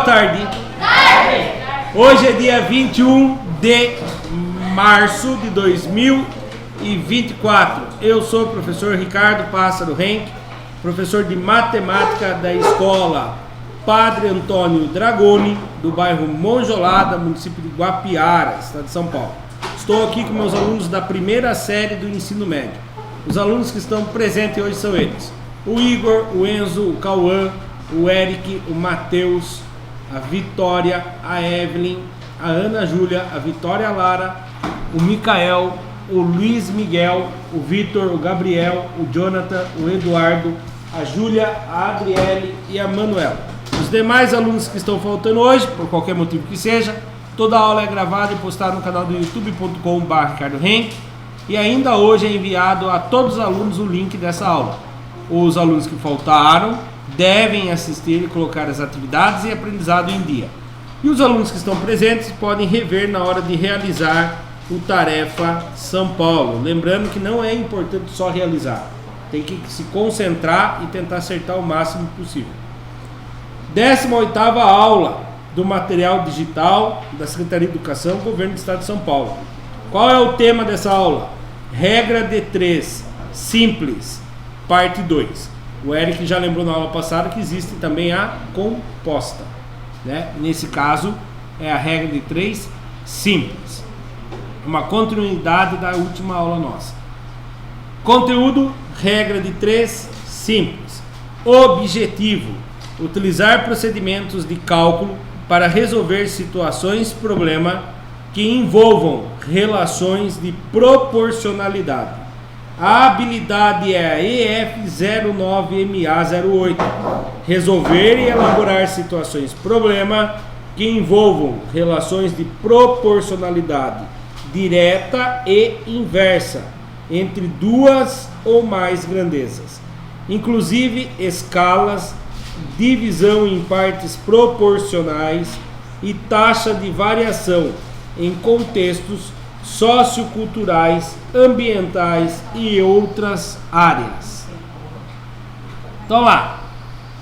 tarde. Hoje é dia 21 de março de 2024. Eu sou o professor Ricardo Pássaro Henck, professor de matemática da escola Padre Antônio Dragoni, do bairro Monjolada, município de Guapiara, estado de São Paulo. Estou aqui com meus alunos da primeira série do ensino médio. Os alunos que estão presentes hoje são eles: o Igor, o Enzo, o Cauã, o Eric, o Matheus, a Vitória, a Evelyn, a Ana Júlia, a Vitória Lara, o Micael, o Luiz Miguel, o Vitor, o Gabriel, o Jonathan, o Eduardo, a Júlia, a Adriele e a Manuela. Os demais alunos que estão faltando hoje, por qualquer motivo que seja, toda a aula é gravada e postada no canal do youtube.com/ricardohenck, e ainda hoje é enviado a todos os alunos o link dessa aula. Os alunos que faltaram devem assistir e colocar as atividades e aprendizado em dia. E os alunos que estão presentes podem rever na hora de realizar o Tarefa São Paulo. Lembrando que não é importante só realizar, tem que se concentrar e tentar acertar o máximo possível. 18ª aula do material digital da Secretaria de Educação, Governo do Estado de São Paulo. Qual é o tema dessa aula? Regra de 3, simples, parte 2. O Eric já lembrou na aula passada que existe também a composta, né? Nesse caso é a regra de 3 simples, uma continuidade da última aula nossa. Conteúdo: regra de 3 simples. Objetivo: utilizar procedimentos de cálculo para resolver problema que envolvam relações de proporcionalidade. A habilidade é a EF09MA08. Resolver e elaborar problema que envolvam relações de proporcionalidade direta e inversa entre duas ou mais grandezas, inclusive escalas, divisão em partes proporcionais e taxa de variação em contextos socioculturais, ambientais e outras áreas. Então lá,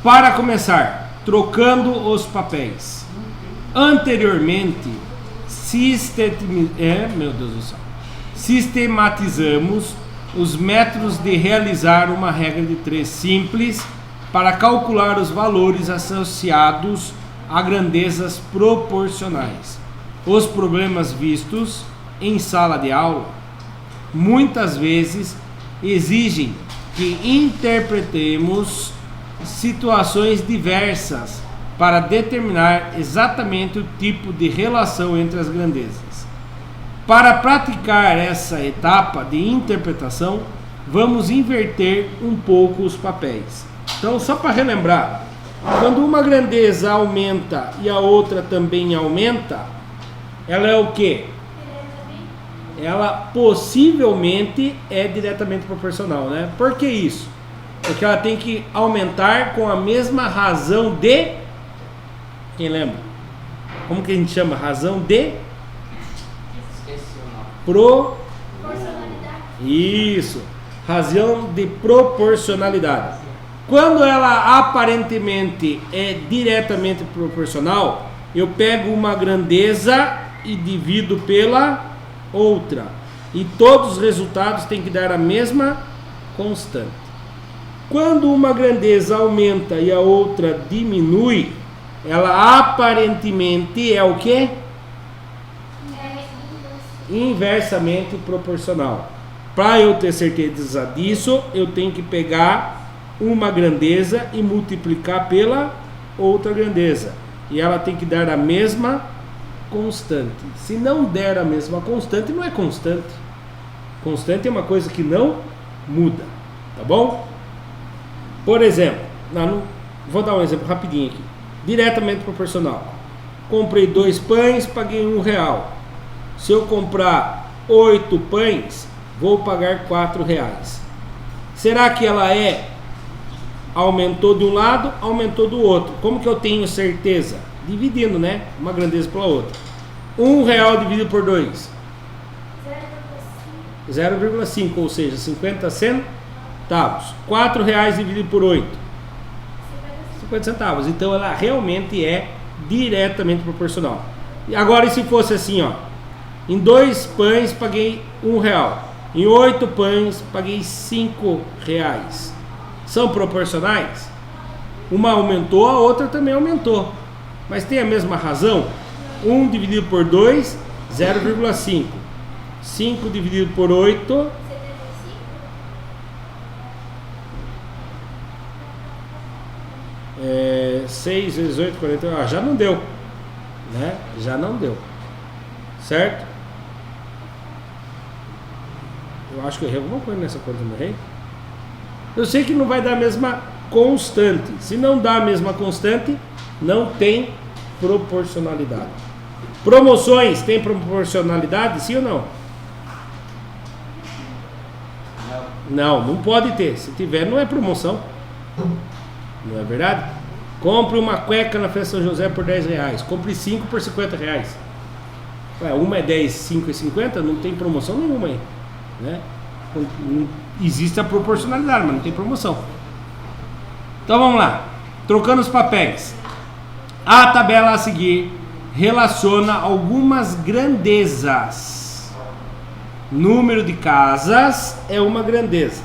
para começar, trocando os papéis. Anteriormente, sistematizamos os métodos de realizar uma regra de 3 simples para calcular os valores associados a grandezas proporcionais. Os problemas vistos em sala de aula muitas vezes exigem que interpretemos situações diversas para determinar exatamente o tipo de relação entre as grandezas. Para praticar essa etapa de interpretação, vamos inverter um pouco os papéis. Então, só para relembrar, quando uma grandeza aumenta e a outra também aumenta, ela é o quê? Ela possivelmente é diretamente proporcional, né? Por que isso? Porque ela tem que aumentar com a mesma razão de... Quem lembra? Como que a gente chama? Razão de... Isso. Razão de proporcionalidade. Quando ela aparentemente é diretamente proporcional, eu pego uma grandeza e divido pela outra, e todos os resultados têm que dar a mesma constante. Quando uma grandeza aumenta e a outra diminui, ela aparentemente é o quê? Inversamente proporcional. Para eu ter certeza disso, eu tenho que pegar uma grandeza e multiplicar pela outra grandeza, e ela tem que dar a mesma constante. Se não der a mesma constante, não é constante. Constante é uma coisa que não muda, tá bom? Por exemplo, vou dar um exemplo rapidinho aqui. Diretamente proporcional. Comprei 2 pães, paguei R$1. Se eu comprar 8 pães, vou pagar R$4. Será que ela aumentou de um lado, aumentou do outro? Como que eu tenho certeza? Dividindo, né? Uma grandeza pela outra. R$1 dividido por 2. 0,5, ou seja, 50 centavos. R$4 dividido por 8. 50 centavos. Então ela realmente é diretamente proporcional. E agora, e se fosse assim, ó, em 2 pães paguei R$1, em 8 pães paguei R$5. São proporcionais? Uma aumentou, a outra também aumentou, mas tem a mesma razão. 1 dividido por 2, 0,5. 5 dividido por 8, 6 vezes 8, 40. Já não deu, né? Já não deu, certo? Eu acho que eu errei alguma coisa nessa conta, não errei? Eu sei que não vai dar a mesma constante. Se não dá a mesma constante, não tem proporcionalidade. Promoções tem proporcionalidade, sim ou não? Não pode ter. Se tiver, não é promoção. Não é verdade? Compre uma cueca na Festa São José por R$10. Compre 5 por R$50. Ué, uma é 10, 5 e 50, não tem promoção nenhuma aí, né? Não existe a proporcionalidade, mas não tem promoção. Então vamos lá. Trocando os papéis. A tabela a seguir relaciona algumas grandezas. Número de casas é uma grandeza.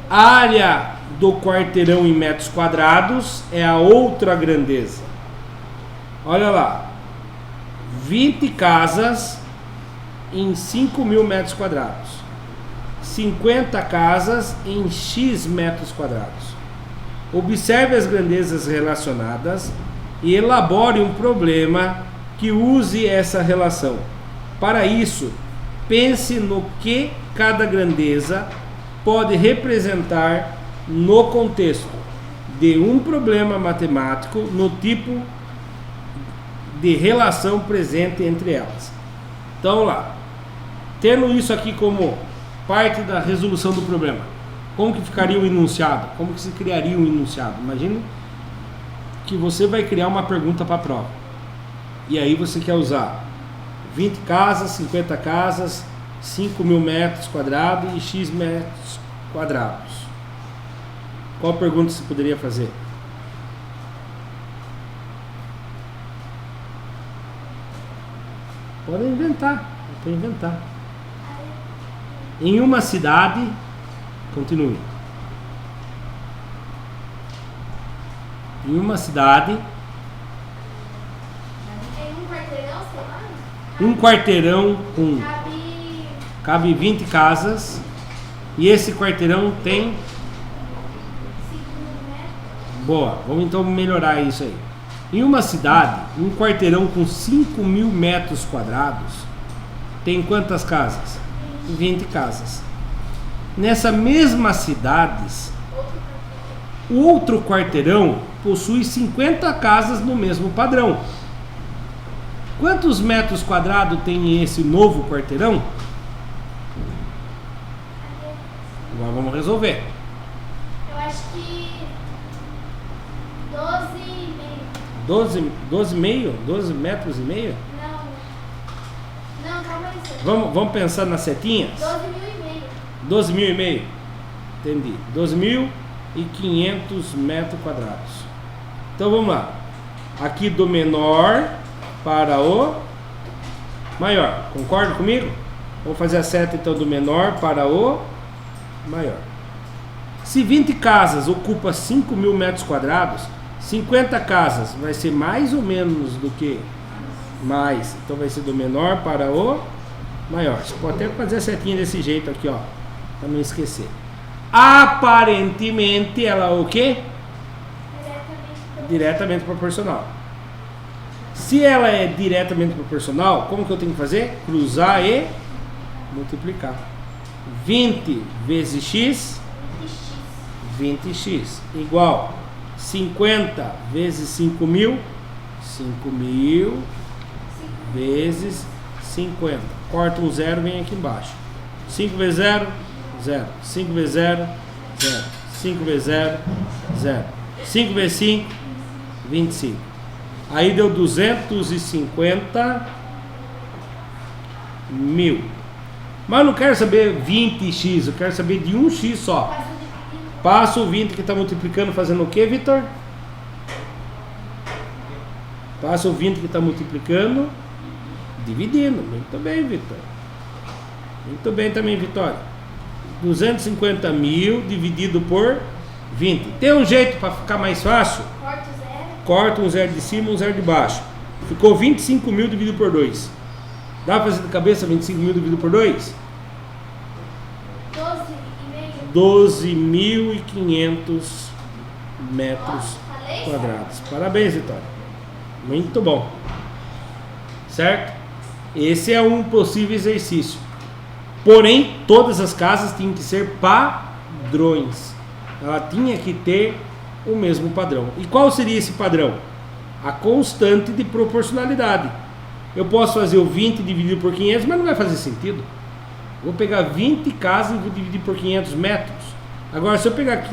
A área do quarteirão em metros quadrados é a outra grandeza. Olha lá. 20 casas em 5.000 metros quadrados. 50 casas em X metros quadrados. Observe as grandezas relacionadas e elabore um problema que use essa relação. Para isso, pense no que cada grandeza pode representar no contexto de um problema matemático no tipo de relação presente entre elas. Então, vamos lá. Tendo isso aqui como parte da resolução do problema, como que ficaria o enunciado? Como que se criaria um enunciado? Imagine que você vai criar uma pergunta para a prova. E aí você quer usar 20 casas, 50 casas, 5.000 metros quadrados e X metros quadrados. Qual pergunta você poderia fazer? Pode inventar. Em uma cidade, continue. Em uma cidade, um quarteirão com cabe 20 casas e esse quarteirão tem. Boa, vamos então melhorar isso aí. Em uma cidade, um quarteirão com 5.000 metros quadrados tem quantas casas? 20 casas. Nessa mesma cidade, o outro quarteirão possui 50 casas no mesmo padrão. Quantos metros quadrados tem esse novo quarteirão? Agora vamos resolver. Eu acho que 12,5. 12 metros e meio? Não, calma aí. Vamos pensar nas setinhas? 12.500. Entendi. 12.500 metros quadrados. Então vamos lá. Aqui do menor para o maior. Concorda comigo? Vamos fazer a seta então do menor para o maior. Se 20 casas ocupa 5.000 metros quadrados, 50 casas vai ser mais ou menos do que mais. Então vai ser do menor para o maior. Você pode até fazer a setinha desse jeito aqui, ó, para não esquecer. Aparentemente ela o quê? Diretamente proporcional. Se ela é diretamente proporcional, como que eu tenho que fazer? Cruzar e multiplicar. 20 vezes x, 20x, igual 50 vezes 5.000, 5.000 vezes 50. Corta um zero, vem aqui embaixo. 5 vezes 0, 0. 5 vezes 0, 0. 5 vezes 0, 0. 5 vezes 5, 25. Aí deu 250 mil. Mas eu não quero saber 20x, eu quero saber de 1x só. Passa o 20 que está multiplicando, fazendo o que, Vitor? Passa o 20 que está multiplicando, dividindo. Muito bem, Vitória. Muito bem também, Vitória. 250 mil dividido por 20. Tem um jeito para ficar mais fácil? Corta o zero. Corta um zero de cima e um zero de baixo. Ficou 25 mil dividido por 2. Dá para fazer de cabeça 25 mil dividido por 2? 12,5. 12.500 metros quadrados. Parabéns, Vitória. Muito bom. Certo? Esse é um possível exercício. Porém, todas as casas tinham que ser padrões. Ela tinha que ter o mesmo padrão. E qual seria esse padrão? A constante de proporcionalidade. Eu posso fazer o 20 dividido por 500, mas não vai fazer sentido. Vou pegar 20 casas e vou dividir por 500 metros. Agora, se eu pegar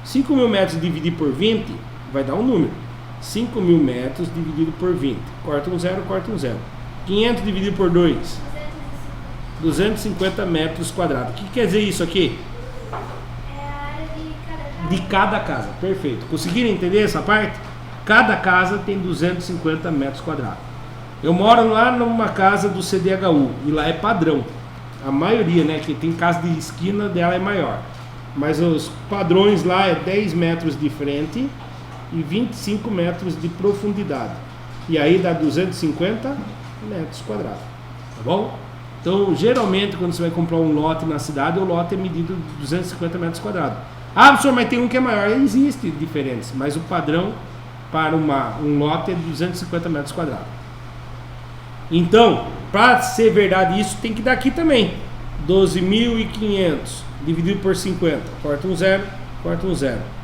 5 mil metros e dividir por 20, vai dar um número. 5 mil metros dividido por 20. Corta um zero, corta um zero. 500 dividido por 2. 250 metros quadrados. O que quer dizer isso aqui? É a área De cada casa. Perfeito. Conseguiram entender essa parte? Cada casa tem 250 metros quadrados. Eu moro lá numa casa do CDHU e lá é padrão. A maioria, né? Que tem casa de esquina dela é maior. Mas os padrões lá é 10 metros de frente e 25 metros de profundidade. E aí dá 250 metros quadrados. Tá bom? Então, geralmente, quando você vai comprar um lote na cidade, o lote é medido de 250 metros quadrados. Ah, professor, mas tem um que é maior. Existe diferença, mas o padrão para um lote é de 250 metros quadrados. Então, para ser verdade isso, tem que dar aqui também. 12.500 dividido por 50. Corta um zero, corta um zero.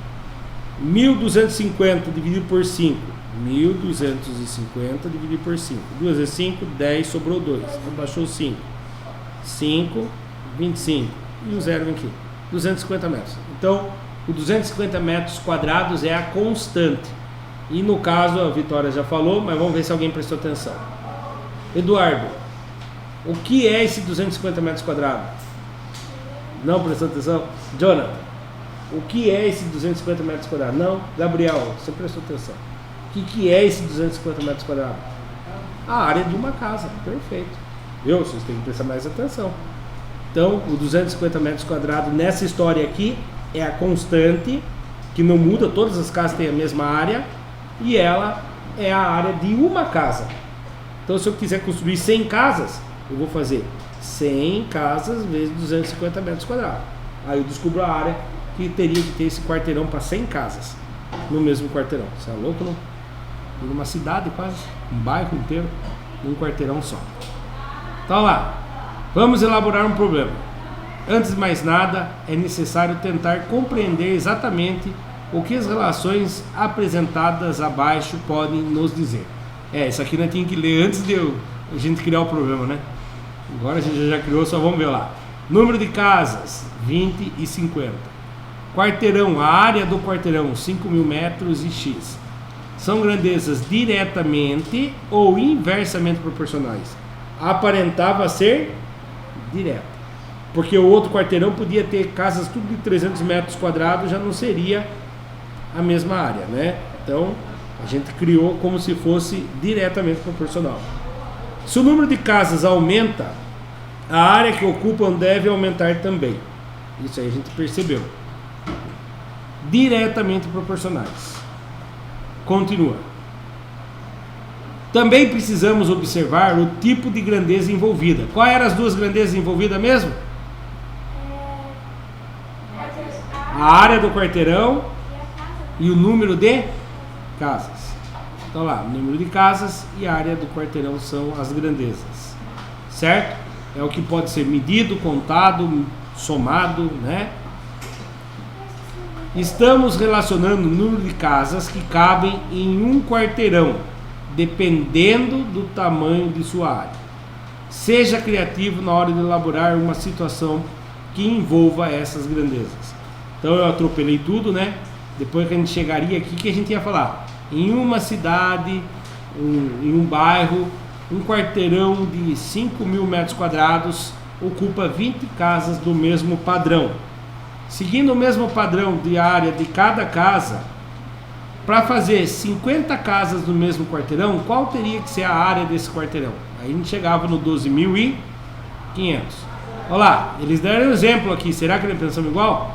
1.250 dividido por 5. 1.250 dividido por 5. 2 vezes 5, 10, sobrou 2. Abaixou 5. 5, 25. E o zero vem aqui. 250 metros. Então, o 250 metros quadrados é a constante. E no caso, a Vitória já falou, mas vamos ver se alguém prestou atenção. Eduardo, o que é esse 250 metros quadrados? Não prestou atenção? Jonathan, o que é esse 250 metros quadrados? Não? Gabriel, você prestou atenção. O que é esse 250 metros quadrados? A área de uma casa. Perfeito. Viu? Vocês têm que prestar mais atenção. Então, o 250 metros quadrados nessa história aqui é a constante, que não muda, todas as casas têm a mesma área, e ela é a área de uma casa. Então, se eu quiser construir 100 casas, eu vou fazer 100 casas vezes 250 metros quadrados. Aí eu descubro a área que teria que ter esse quarteirão para 100 casas no mesmo quarteirão. Você é louco, não? Numa cidade quase, um bairro inteiro, num quarteirão só. Então lá, vamos elaborar um problema. Antes de mais nada, é necessário tentar compreender exatamente o que as relações apresentadas abaixo podem nos dizer. Isso aqui nós tínhamos que ler antes de a gente criar o problema, né? Agora a gente já criou, só vamos ver lá. Número de casas, 20 e 50. Quarteirão, a área do quarteirão, 5.000 metros e X. São grandezas diretamente ou inversamente proporcionais. Aparentava ser direto. Porque o outro quarteirão podia ter casas tudo de 300 metros quadrados, já não seria a mesma área, né? Então, a gente criou como se fosse diretamente proporcional. Se o número de casas aumenta, a área que ocupam deve aumentar também. Isso aí a gente percebeu. Diretamente proporcionais. Continua. Também precisamos observar o tipo de grandeza envolvida. Quais eram as duas grandezas envolvidas mesmo? A área do quarteirão e o número de casas. Então lá, o número de casas e a área do quarteirão são as grandezas. Certo? É o que pode ser medido, contado, somado, né? Estamos relacionando o número de casas que cabem em um quarteirão, dependendo do tamanho de sua área. Seja criativo na hora de elaborar uma situação que envolva essas grandezas. Então eu atropelei tudo, né? Depois que a gente chegaria aqui, que a gente ia falar? Em uma cidade, em um bairro, um quarteirão de 5.000 metros quadrados ocupa 20 casas do mesmo padrão. Seguindo o mesmo padrão de área de cada casa, para fazer 50 casas no mesmo quarteirão, qual teria que ser a área desse quarteirão? Aí a gente chegava no 12.500. Olha lá, eles deram um exemplo aqui, será que nós pensamos igual?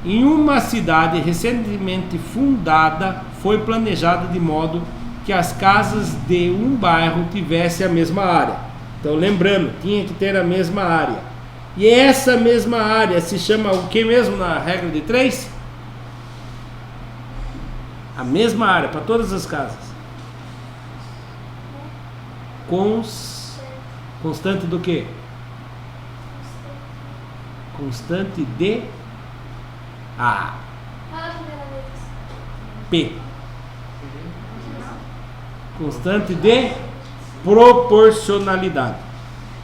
Em uma cidade recentemente fundada, foi planejada de modo que as casas de um bairro tivessem a mesma área. Então lembrando, tinha que ter a mesma área. E essa mesma área se chama o que mesmo na regra de 3? A mesma área para todas as casas. Constante do quê? Constante de A. Fala a primeira vez. P. Constante de proporcionalidade.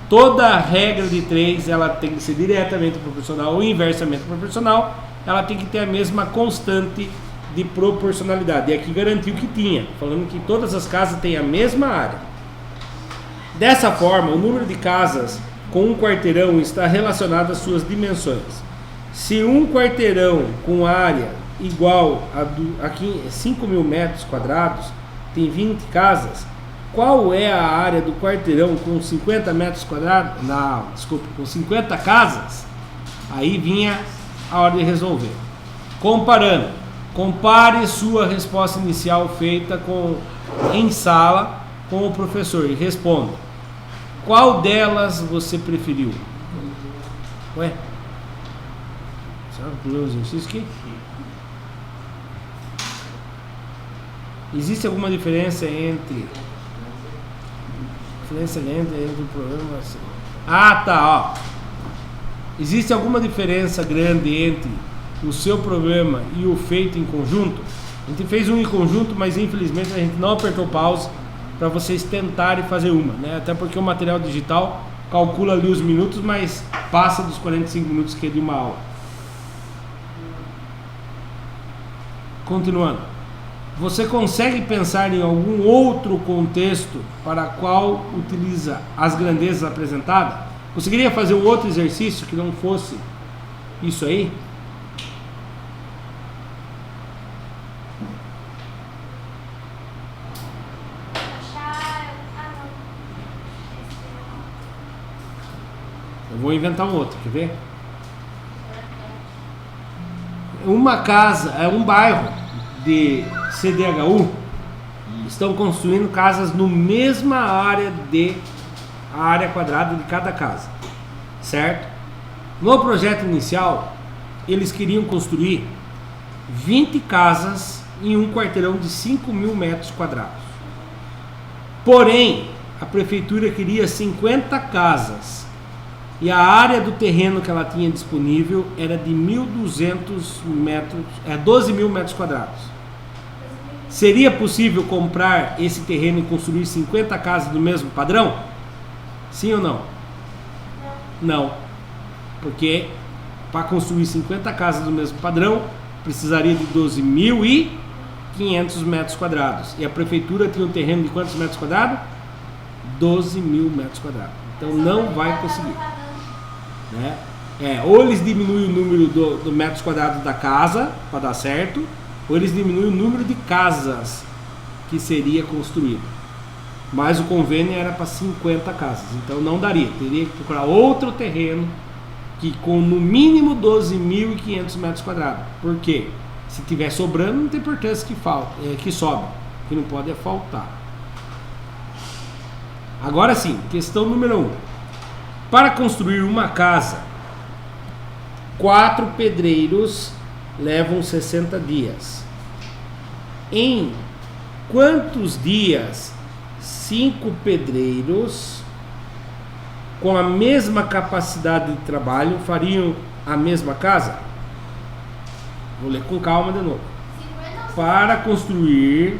Toda regra de 3 ela tem que ser diretamente proporcional ou inversamente proporcional. Ela tem que ter a mesma constante de proporcionalidade. E aqui garantiu que tinha, falando que todas as casas têm a mesma área. Dessa forma, o número de casas com um quarteirão está relacionado às suas dimensões. Se um quarteirão com área igual a 5.000 metros quadrados tem 20 casas, qual é a área do quarteirão com 50 metros quadrados? Não, desculpa, com 50 casas? Aí vinha a hora de resolver. Comparando, compare sua resposta inicial feita em sala com o professor e responda. Qual delas você preferiu? Ué? Será que pulou o exercício aqui? Existe alguma diferença entre o problema? Ah, tá, ó. Existe alguma diferença grande entre o seu problema e o feito em conjunto? A gente fez um em conjunto, mas infelizmente a gente não apertou pause para vocês tentarem fazer uma, né? Até porque o material digital calcula ali os minutos, mas passa dos 45 minutos que é de uma aula. Continuando. Você consegue pensar em algum outro contexto para qual utiliza as grandezas apresentadas? Conseguiria fazer um outro exercício que não fosse isso aí? Eu vou inventar um outro, quer ver? Uma casa, um bairro de CDHU estão construindo casas no mesma área a área quadrada de cada casa, certo? No projeto inicial, eles queriam construir 20 casas em um quarteirão de 5.000 metros quadrados. Porém, a prefeitura queria 50 casas e a área do terreno que ela tinha disponível era de 1.200 metros, 12.000 metros quadrados. Seria possível comprar esse terreno e construir 50 casas do mesmo padrão? Sim ou não? Não. Porque para construir 50 casas do mesmo padrão, precisaria de 12.500 metros quadrados. E a prefeitura tinha um terreno de quantos metros quadrados? 12.000 metros quadrados. Então não vai conseguir. Né? Ou eles diminuem o número do metros quadrados da casa para dar certo, ou eles diminuem o número de casas que seria construído. Mas o convênio era para 50 casas, então não daria. Teria que procurar outro terreno que com no mínimo 12.500 metros quadrados. Por quê? Se tiver sobrando, não tem importância que sobe. O que não pode é faltar. Agora sim, questão número 1. Para construir uma casa, 4 pedreiros levam 60 dias. Em quantos dias 5 pedreiros com a mesma capacidade de trabalho fariam a mesma casa? Vou ler com calma de novo. Para construir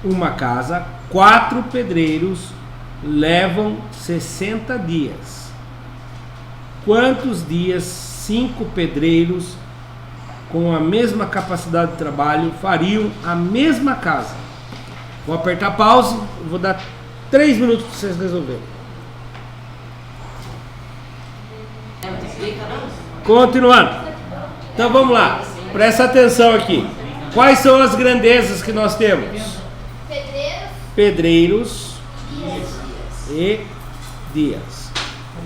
uma casa, 4 pedreiros levam 60 dias. Quantos dias 5 pedreiros com a mesma capacidade de trabalho fariam a mesma casa? Vou apertar pause, vou dar 3 minutos para vocês resolverem. Continuando. Então vamos lá, presta atenção aqui. Quais são as grandezas que nós temos? Pedreiros e dias.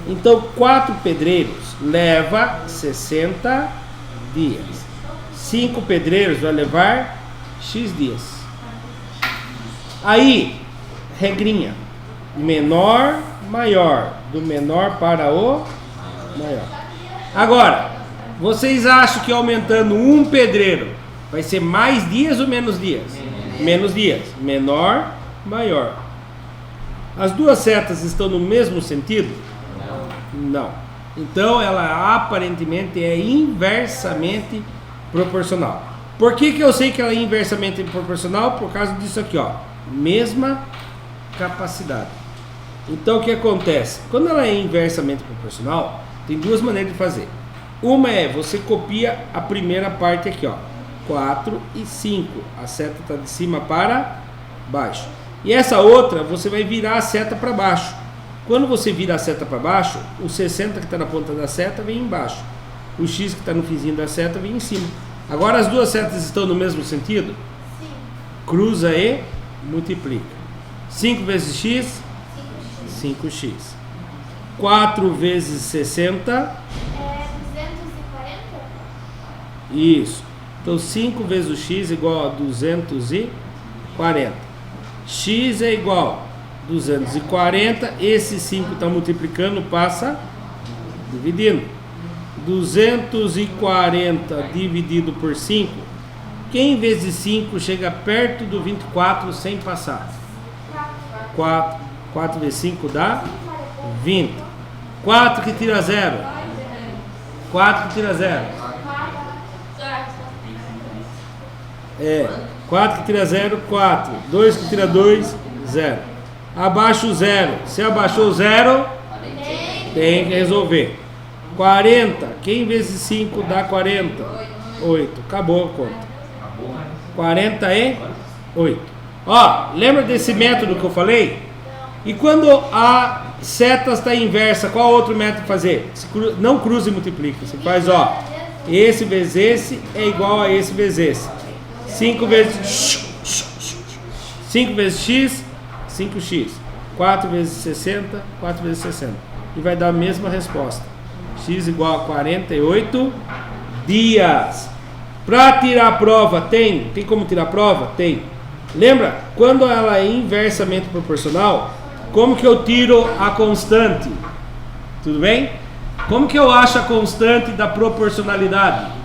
Então, 4 pedreiros leva 60 dias. 5 pedreiros vai levar X dias. Aí, regrinha. Menor, maior. Do menor para o maior. Agora, vocês acham que aumentando um pedreiro vai ser mais dias ou menos dias? Menos dias. Menor, maior. As duas setas estão no mesmo sentido? Não. Então ela aparentemente é inversamente proporcional. Por que eu sei que ela é inversamente proporcional? Por causa disso aqui, ó. Mesma capacidade. Então o que acontece? Quando ela é inversamente proporcional, tem duas maneiras de fazer. Uma é você copia a primeira parte aqui, ó. 4 e 5. A seta está de cima para baixo. E essa outra, você vai virar a seta para baixo. Quando você vira a seta para baixo, o 60 que está na ponta da seta vem embaixo. O X que está no finzinho da seta vem em cima. Agora as duas setas estão no mesmo sentido? Sim. Cruza e multiplica. 5 vezes X? 5x. 4 vezes 60? É 240? Isso. Então 5 vezes o X é igual a 240. X é igual a 240. Esse 5 está multiplicando, passa dividindo. 240 dividido por 5. Quem vezes 5 chega perto do 24 sem passar? 4. 4 vezes 5 dá 20. 4 que tira 0. 4 que tira 0. 4 que tira 0, 4. 2 que tira 2, 0. Abaixo o 0. Se abaixou o 0, tem que resolver. 40. Quem vezes 5 dá 40? 8. Acabou a conta. 48. Ó, lembra desse método que eu falei? E quando a seta está inversa, qual outro método fazer? Não cruza e multiplica. Você faz, ó, esse vezes esse é igual a esse vezes esse. 5 vezes 5 vezes x, 5x. 4 vezes 60, 4 vezes 60. E vai dar a mesma resposta. X igual a 48 dias. Para tirar a prova, tem como tirar a prova? Tem. Lembra? Quando ela é inversamente proporcional, como que eu tiro a constante? Tudo bem? Como que eu acho a constante da proporcionalidade?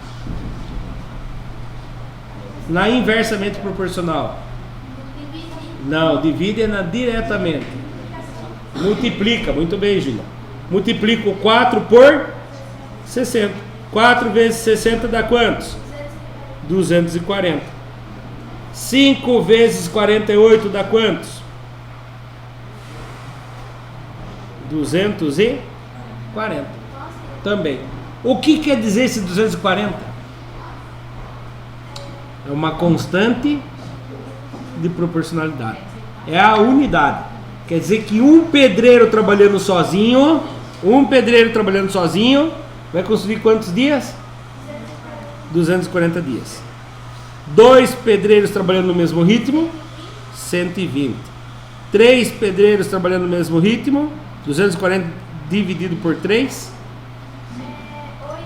Na inversamente proporcional. Não, divide diretamente. Multiplica, muito bem, Gina. Multiplico 4 por 60. 4 vezes 60 dá quantos? 240. 5 vezes 48 dá quantos? 240. Também. O que quer dizer esse 240? É uma constante de proporcionalidade. É a unidade. Quer dizer que um pedreiro trabalhando sozinho vai construir quantos dias? 240 dias. 2 pedreiros trabalhando no mesmo ritmo, 120. 3 pedreiros trabalhando no mesmo ritmo, 240 dividido por 3,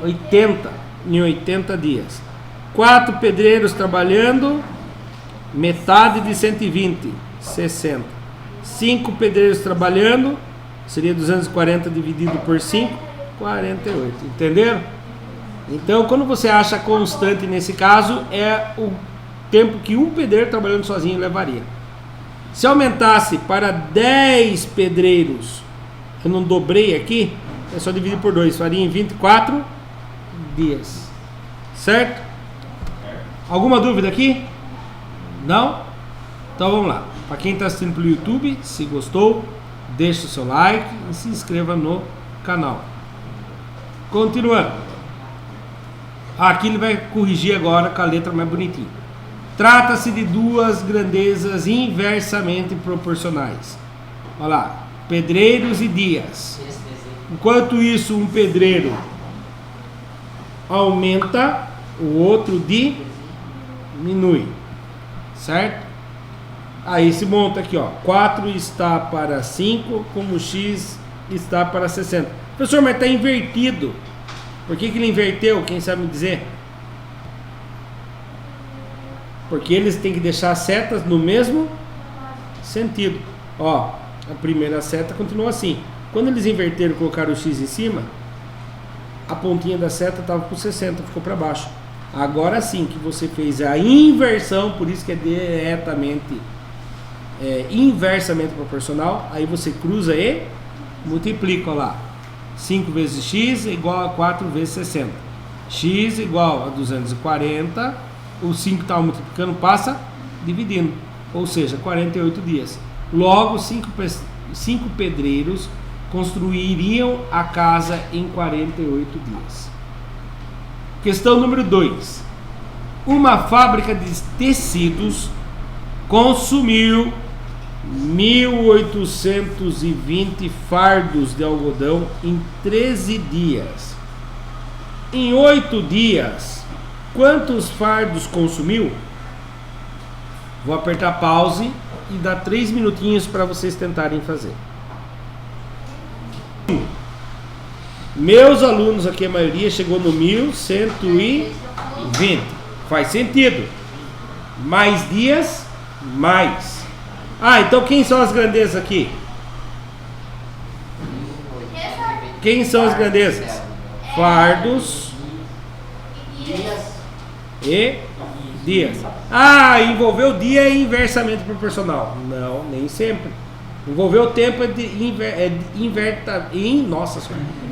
80 em 80 dias. 4 pedreiros trabalhando, metade de 120, 60. 5 pedreiros trabalhando, seria 240 dividido por 5, 48. Entenderam? Então, quando você acha constante nesse caso, é o tempo que um pedreiro trabalhando sozinho levaria. Se aumentasse para 10 pedreiros, eu não dobrei aqui, é só dividir por 2, faria em 24 dias. Certo? Alguma dúvida aqui? Não? Então vamos lá. Para quem está assistindo pelo YouTube, se gostou, deixe o seu like e se inscreva no canal. Continuando. Aqui ele vai corrigir agora com a letra mais bonitinha. Trata-se de duas grandezas inversamente proporcionais. Olha lá, pedreiros e dias. Enquanto isso, um pedreiro aumenta, o outro diminui, certo? Aí esse monta aqui, ó, 4 está para 5, como x está para 60. Professor, mas está invertido. Por que ele inverteu? Quem sabe me dizer? Porque eles têm que deixar as setas no mesmo sentido. Ó, a primeira seta continua assim. Quando eles inverteram e colocaram o x em cima, a pontinha da seta estava com 60, ficou para baixo. Agora sim que você fez a inversão, por isso que é diretamente, inversamente proporcional, aí você cruza e multiplica, ó lá. 5 vezes x é igual a 4 vezes 60. X igual a 240. O 5 está multiplicando, passa dividindo. Ou seja, 48 dias. Logo, 5 pedreiros construiriam a casa em 48 dias. Questão número 2. Uma fábrica de tecidos consumiu 1.820 fardos de algodão em 13 dias. Em 8 dias, quantos fardos consumiu? Vou apertar pause e dar 3 minutinhos para vocês tentarem fazer. Meus alunos aqui, a maioria chegou no 1.120. Faz sentido. Mais dias, mais. Então quem são as grandezas aqui? Quem são as grandezas? Fardos e dias. Envolveu dia é inversamente proporcional. Não, nem sempre. Envolveu o tempo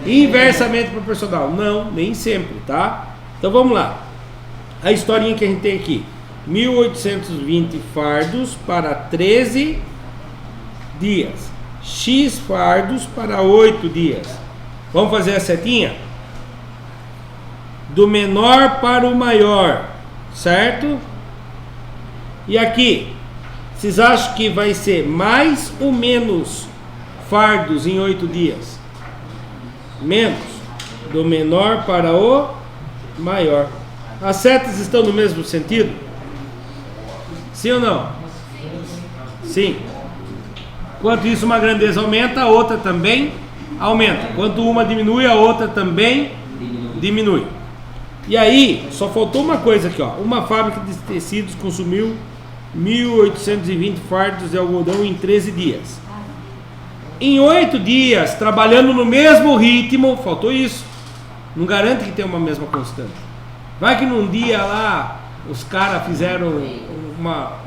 inversamente proporcional. Não, nem sempre, tá? Então vamos lá. A historinha que a gente tem aqui. 1.820 fardos para 13 dias. X fardos para 8 dias. Vamos fazer a setinha? Do menor para o maior, certo? E aqui, vocês acham que vai ser mais ou menos fardos em 8 dias? Menos. Do menor para o maior. As setas estão no mesmo sentido? Sim ou não? Sim. Enquanto isso, uma grandeza aumenta, a outra também aumenta. Enquanto uma diminui, a outra também diminui. E aí, só faltou uma coisa aqui, ó. Uma fábrica de tecidos consumiu 1.820 fardos de algodão em 13 dias. Em 8 dias, trabalhando no mesmo ritmo, faltou isso. Não garante que tenha uma mesma constante. Vai que num dia lá, os caras fizeram uma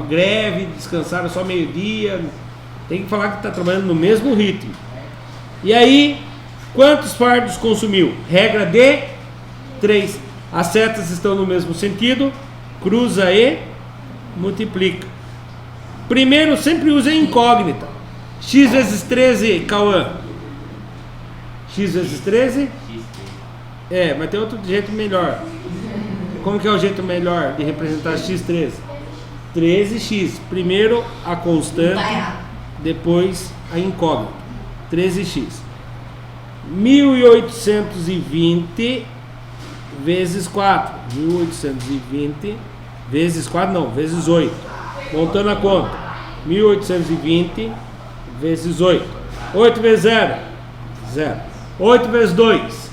greve, descansaram só meio-dia. Tem que falar que está trabalhando no mesmo ritmo. E aí, quantos fardos consumiu? Regra de 3. As setas estão no mesmo sentido. Cruza e multiplica. Primeiro, sempre use a incógnita. X vezes 13, Cauã. X vezes 13? Mas tem outro jeito melhor. Como que é o jeito melhor de representar x13? 13x. Primeiro a constante, depois a incógnita. 13x. 1.820 vezes 4. 1.820 vezes 4, não, vezes 8. Montando a conta. 1.820 vezes 8. 8 vezes 0? 0. 8 vezes 2?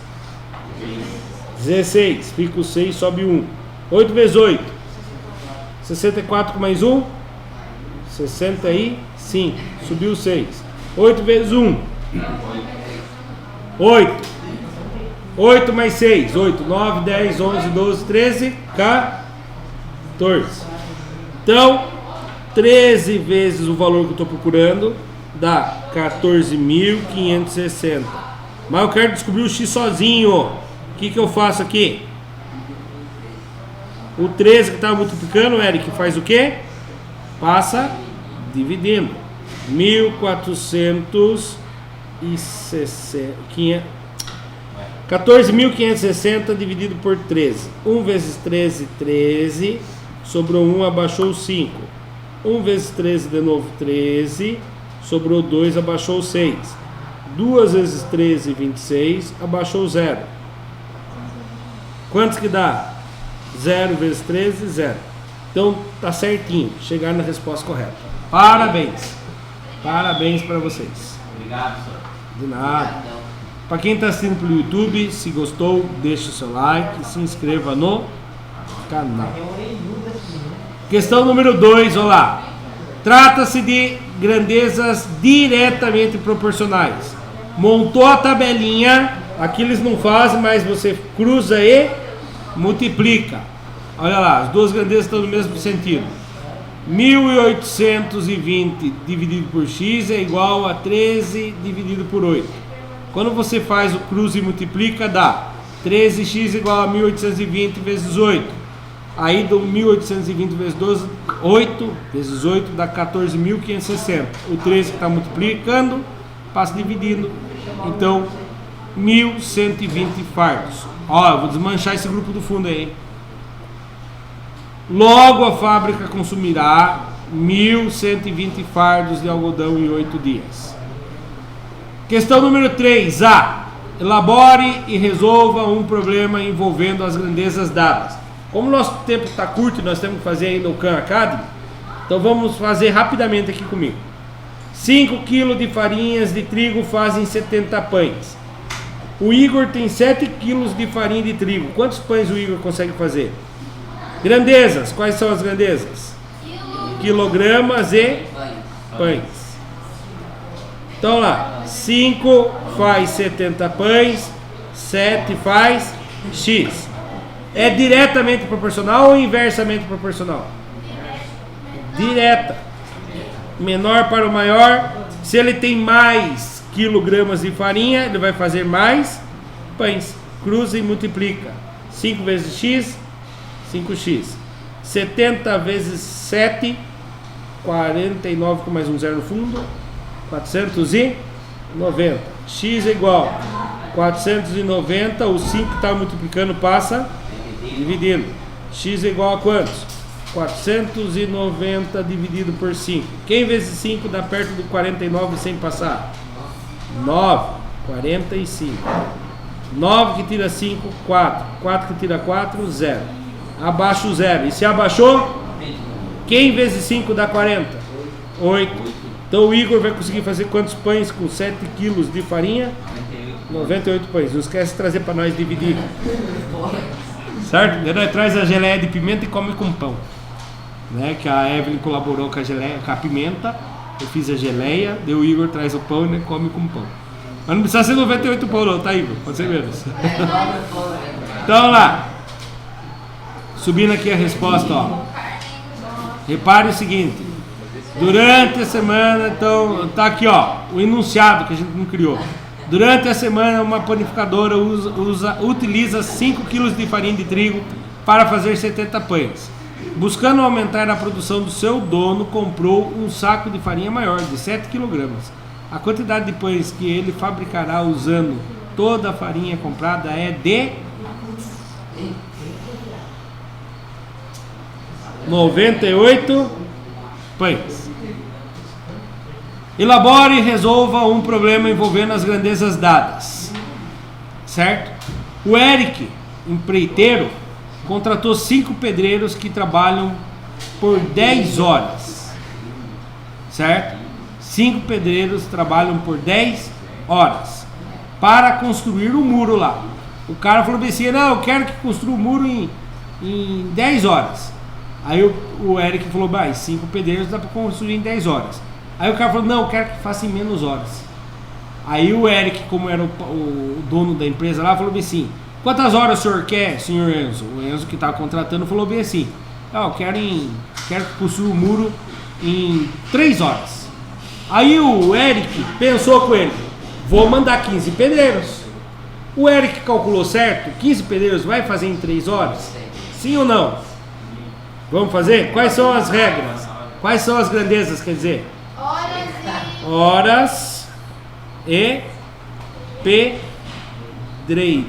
16, fica o 6, sobe 1. 8 vezes 8, 64 com mais 1, 65, subiu 6. 8 vezes 1, 8. 8 mais 6, 8, 9, 10, 11, 12, 13, 14. Então, 13 vezes o valor que eu estou procurando dá 14.560. Mas eu quero descobrir o x sozinho. O que eu faço aqui? O 13 que estava multiplicando, Eric, faz o quê? Passa dividindo. 14.560 dividido por 13. 1 vezes 13, 13. Sobrou 1, abaixou 5. 1 vezes 13, de novo 13. Sobrou 2, abaixou 6. 2 vezes 13, 26. Abaixou 0. Quantos que dá? 0 vezes 13, 0. Então tá certinho, chegaram na resposta correta. Parabéns! Parabéns para vocês. Obrigado, senhor. De nada. Para quem está assistindo pelo YouTube, se gostou, deixe o seu like e se inscreva no canal. Questão número 2, olha lá. Trata-se de grandezas diretamente proporcionais. Montou a tabelinha, aqui eles não fazem, mas você cruza e multiplica. Olha lá, as duas grandezas estão no mesmo sentido. 1820 dividido por x é igual a 13 dividido por 8. Quando você faz o cruze e multiplica, dá 13x igual a 1820 vezes 8. Aí do 1820 vezes 12, 8 vezes 8 dá 14.560. O 13 que está multiplicando, passa dividindo. Então, 1.120 fardos. Ó, eu vou desmanchar esse grupo do fundo aí. Logo a fábrica consumirá 1.120 fardos de algodão em 8 dias. Questão número 3. A. Elabore e resolva um problema envolvendo as grandezas dadas. Como o nosso tempo está curto e nós temos que fazer ainda o Khan Academy, então vamos fazer rapidamente aqui comigo. 5 kg de farinhas de trigo fazem 70 pães. O Igor tem 7 kg de farinha de trigo. Quantos pães o Igor consegue fazer? Grandezas. Quais são as grandezas? Quilogramas e pães. Então lá, 5 faz 70 pães, 7 faz X. É diretamente proporcional ou inversamente proporcional? Direta. Menor para o maior. Se ele tem mais quilogramas de farinha, ele vai fazer mais pães. Cruza e multiplica. 5 vezes X, 5x. 70 vezes 7, 49 com mais um zero no fundo, 490. X é igual 490, o 5 que está multiplicando passa dividindo. X é igual a quantos? 490 dividido por 5. Quem vezes 5 dá perto do 49 sem passar? 9, 45. 9 que tira 5, 4. 4 que tira 4, 0. Abaixo o 0. E se abaixou? Quem vezes 5 dá 40? 8. Então o Igor vai conseguir fazer quantos pães com 7 quilos de farinha? 98 pães. Não esquece de trazer para nós dividir. Certo? Nós traz a geleia de pimenta e come com pão. Né? Que a Evelyn colaborou com a geleia, com a pimenta. Eu fiz a geleia, daí o Igor traz o pão e come com pão. Mas não precisa ser 98 pão não, tá, Igor? Pode ser menos. Então lá. Subindo aqui a resposta, ó. Repare o seguinte. Durante a semana, então, tá aqui, ó, o enunciado que a gente não criou. Durante a semana, uma panificadora utiliza 5 kg de farinha de trigo para fazer 70 pães. Buscando aumentar a produção do seu dono, comprou um saco de farinha maior, de 7 kg. A quantidade de pães que ele fabricará usando toda a farinha comprada é de 98 pães. Elabore e resolva um problema envolvendo as grandezas dadas. Certo? O Eric, empreiteiro, contratou 5 pedreiros que trabalham por 10 horas. Certo? 5 pedreiros trabalham por 10 horas para construir o muro lá. O cara falou assim: não, eu quero que construa o muro em 10 horas. Aí o Eric falou: 5 pedreiros dá para construir em 10 horas. Aí o cara falou: não, eu quero que faça em menos horas. Aí o Eric, como era o dono da empresa lá, falou bem assim: quantas horas o senhor quer, senhor Enzo? O Enzo que estava contratando falou bem assim: eu quero que construa o muro em 3 horas. Aí o Eric pensou com ele: vou mandar 15 pedreiros. O Eric calculou certo, 15 pedreiros vai fazer em 3 horas? Sim ou não? Vamos fazer? Quais são as regras? Quais são as grandezas, quer dizer? Horas e pedreiros.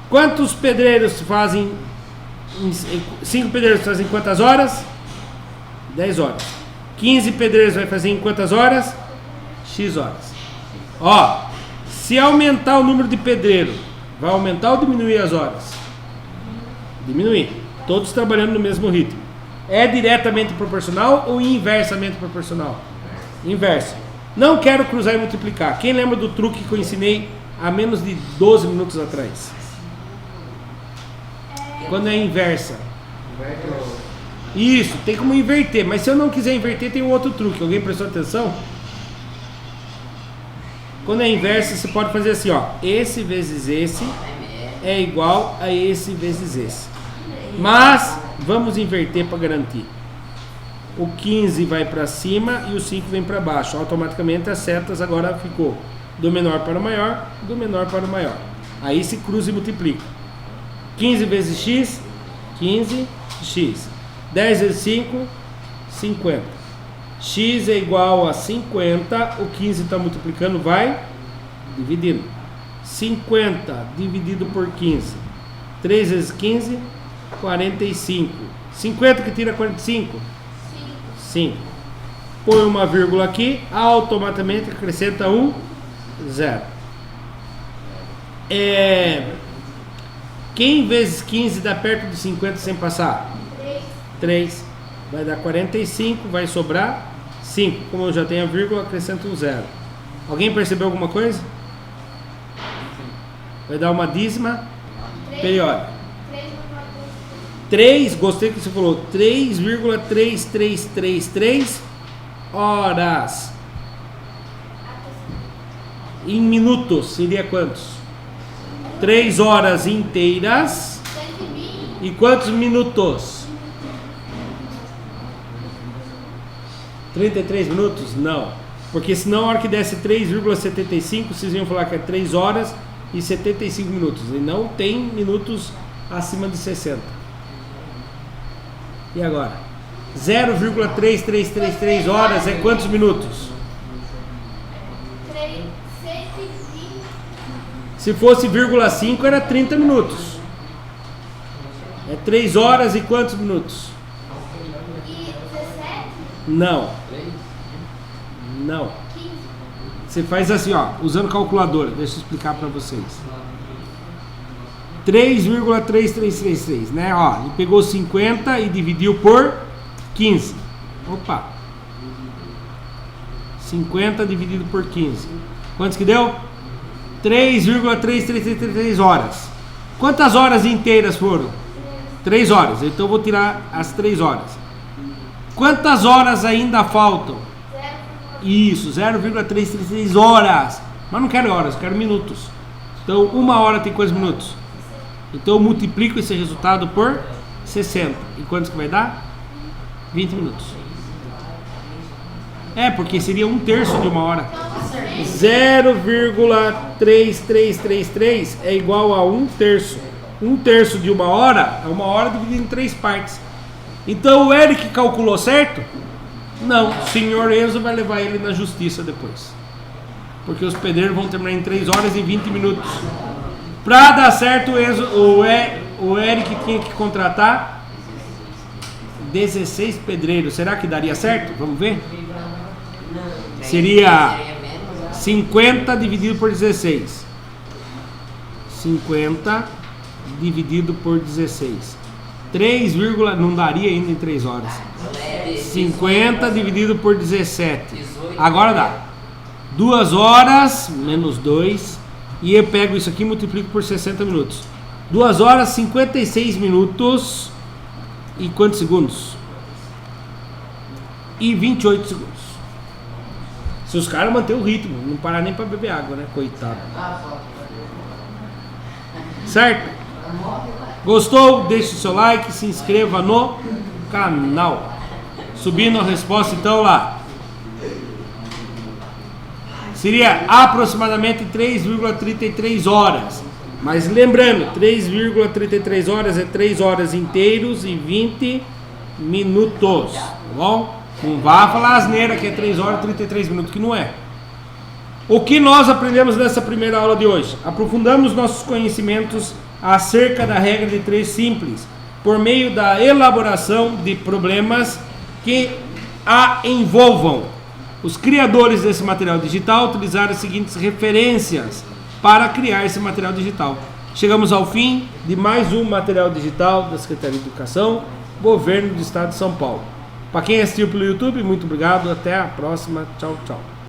Quantos pedreiros fazem? 5 pedreiros fazem quantas horas? 10 horas. 15 pedreiros vai fazer em quantas horas? X horas. Ó, se aumentar o número de pedreiros, vai aumentar ou diminuir as horas? Diminuir. Todos trabalhando no mesmo ritmo. É diretamente proporcional ou inversamente proporcional? Inverso. Não quero cruzar e multiplicar. Quem lembra do truque que eu ensinei há menos de 12 minutos atrás? Quando é inversa. Isso, tem como inverter. Mas se eu não quiser inverter, tem um outro truque. Alguém prestou atenção? Quando é inversa, você pode fazer assim, ó. Esse vezes esse é igual a esse vezes esse. Mas vamos inverter para garantir. O 15 vai para cima e o 5 vem para baixo. Automaticamente as setas agora ficou do menor para o maior, do menor para o maior. Aí se cruza e multiplica. 15 vezes x, 15x. 10 vezes 5, 50. X é igual a 50. O 15 está multiplicando, vai dividindo. 50 dividido por 15. 3 vezes 15, 45. 50 que tira 45? 5. Põe uma vírgula aqui, automaticamente acrescenta um zero. Quem vezes 15 dá perto de 50 sem passar? 3. Vai dar 45, vai sobrar 5. Como eu já tenho a vírgula, acrescento um zero. Alguém percebeu alguma coisa? Vai dar uma dízima periódica. 3, gostei que você falou, 3,3333 horas. Em minutos, seria quantos? 3 horas inteiras. E quantos minutos? 33 minutos? Não. Porque senão a hora que desse 3,75, vocês iam falar que é 3 horas e 75 minutos. E não tem minutos acima de 60. E agora? 0,3333 horas é quantos minutos? 120. Se fosse 0,5 era 30 minutos. É 3 horas e quantos minutos? E 17? Não. Não. 15. Você faz assim, ó, usando calculadora. Deixa eu explicar para vocês. 3,3333, né? Ó, ele pegou 50 e dividiu por 15. Opa. 50 dividido por 15. Quantos que deu? 3,3333 horas. Quantas horas inteiras foram? 3 horas. Então eu vou tirar as 3 horas. Quantas horas ainda faltam? Isso, 0,333 horas. Mas não quero horas, quero minutos. Então, 1 hora tem quantos minutos? Então eu multiplico esse resultado por 60. E quantos que vai dar? 20 minutos. Porque seria 1/3 de 1 hora. 0,3333 é igual a 1/3. 1/3 de 1 hora é 1 hora dividida em 3 partes. Então o Eric calculou certo? Não, o senhor Enzo vai levar ele na justiça depois. Porque os pedreiros vão terminar em 3 horas e 20 minutos. Para dar certo, o Eric tinha que contratar 16 pedreiros. Será que daria certo? Vamos ver? Seria 50 dividido por 16. 50 dividido por 16. 3, não daria ainda em 3 horas. 50 dividido por 17. Agora dá. 2 horas menos 2. E eu pego isso aqui e multiplico por 60 minutos. 2 horas, 56 minutos. E quantos segundos? E 28 segundos. Se os caras manterem o ritmo, não parar nem para beber água, né? Coitado. Certo? Gostou? Deixe o seu like, se inscreva no canal. Subindo a resposta então lá. Seria aproximadamente 3,33 horas. Mas lembrando, 3,33 horas é 3 horas inteiros e 20 minutos. Tá bom? Não vá falar asneira que é 3 horas e 33 minutos, que não é. O que nós aprendemos nessa primeira aula de hoje? Aprofundamos nossos conhecimentos acerca da regra de 3 simples, por meio da elaboração de problemas que a envolvam. Os criadores desse material digital utilizaram as seguintes referências para criar esse material digital. Chegamos ao fim de mais um material digital da Secretaria de Educação, Governo do Estado de São Paulo. Para quem assistiu pelo YouTube, muito obrigado. Até a próxima. Tchau, tchau.